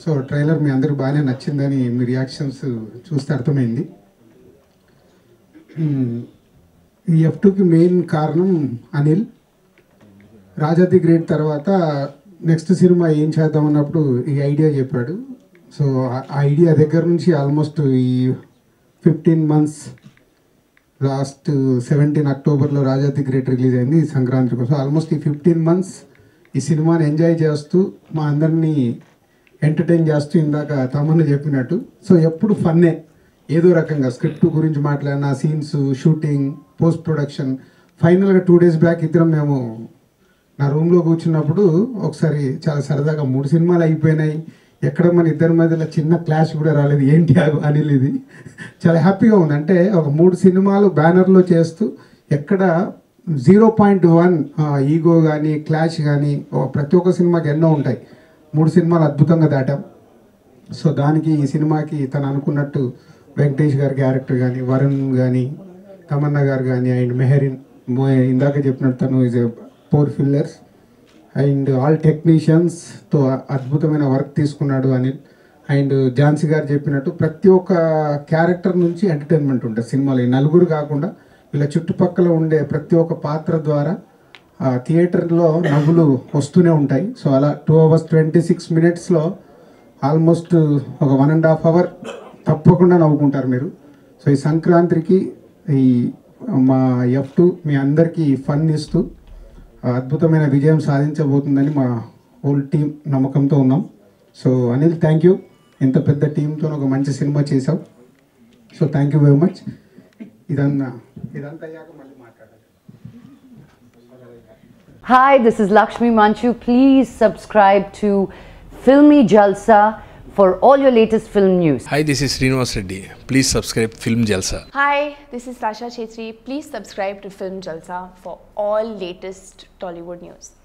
So trailer మీ అందరికి బాగానే నచ్చిందని మీ రియాక్షన్స్ చూస్తే అర్థమైంది. ఈ F2కి మెయిన్ కారణం అనిల్. రాజా ది గ్రేట్ తర్వాత నెక్స్ట్ సినిమా ఏం చేద్దాం అన్నప్పుడు ఈ ఐడియా చెప్పాడు. సో ఆ ఐడియా దగ్గర నుంచి ఆల్మోస్ట్ ఈ 15 months, లాస్ట్ 17 అక్టోబర్లో రాజా ది గ్రేట్ రిలీజ్ అయింది సంక్రాంతి కోసం. ఆల్మోస్ట్ ఈ 15 months ఈ సినిమాని ఎంజాయ్ చేస్తూ మా అందరినీ ఎంటర్టైన్ చేస్తూ ఇందాక తమను చెప్పినట్టు సో ఎప్పుడు ఫన్నే, ఏదో రకంగా స్క్రిప్ట్ గురించి మాట్లాడిన, సీన్స్, షూటింగ్, పోస్ట్ ప్రొడక్షన్. ఫైనల్గా 2 days బ్యాక్ ఇద్దరం మేము నా రూమ్లో కూర్చున్నప్పుడు ఒకసారి చాలా సరదాగా 3 సినిమాలు అయిపోయినాయి, ఎక్కడ మన ఇద్దరి మధ్యలో చిన్న క్లాష్ కూడా రాలేదు, ఏంటి అనిల్ ఇది చాలా హ్యాపీగా ఉంది. అంటే ఒక 3 సినిమాలు బ్యానర్లో చేస్తూ ఎక్కడ 0.1 ఈగో కానీ క్లాష్ కానీ, ప్రతి ఒక్క సినిమాకి ఎన్నో ఉంటాయి. 3 సినిమాలు అద్భుతంగా దాటాం. సో దానికి ఈ సినిమాకి తను అనుకున్నట్టు వెంకటేష్ గారి క్యారెక్టర్ కానీ, వరుణ్ కానీ, తమన్నా గారు కానీ, అండ్ మెహరిన్ ఇందాక చెప్పినట్టు తను is a 4 fillers and all టెక్నీషియన్స్తో అద్భుతమైన వర్క్ తీసుకున్నాడు అనిల్. అండ్ ఝాన్సీ గారు చెప్పినట్టు ప్రతి ఒక్క క్యారెక్టర్ నుంచి ఎంటర్టైన్మెంట్ ఉంటుంది సినిమాలో. ఈ నలుగురు కాకుండా ఇలా చుట్టుపక్కల ఉండే ప్రతి ఒక్క పాత్ర ద్వారా థియేటర్లో నవ్వులు వస్తూనే ఉంటాయి. సో అలా 2 hours 26 minutesలో ఆల్మోస్ట్ ఒక 1.5 hour తప్పకుండా నవ్వుకుంటారు మీరు. సో ఈ సంక్రాంతికి ఈ మా F2 మీ అందరికీ ఫన్ ఇస్తూ అద్భుతమైన విజయం సాధించబోతుందని మా హోల్ టీం నమ్మకంతో ఉన్నాం. So Anil, thank you. ఇంత పెద్ద టీంతో ఒక మంచి సినిమా చేసావు. So thank you very much. ఇదంతా అయ్యాక మళ్ళీ మాట్లాడాలి. Hi, this is Lakshmi Manchu. Please subscribe to Filmy Jalsa for all your latest film news. Hi, this is Srinivas Reddy. Please subscribe Film Jalsa. Hi, this is Sasha Chetri. Please subscribe to Film Jalsa for all latest Tollywood news.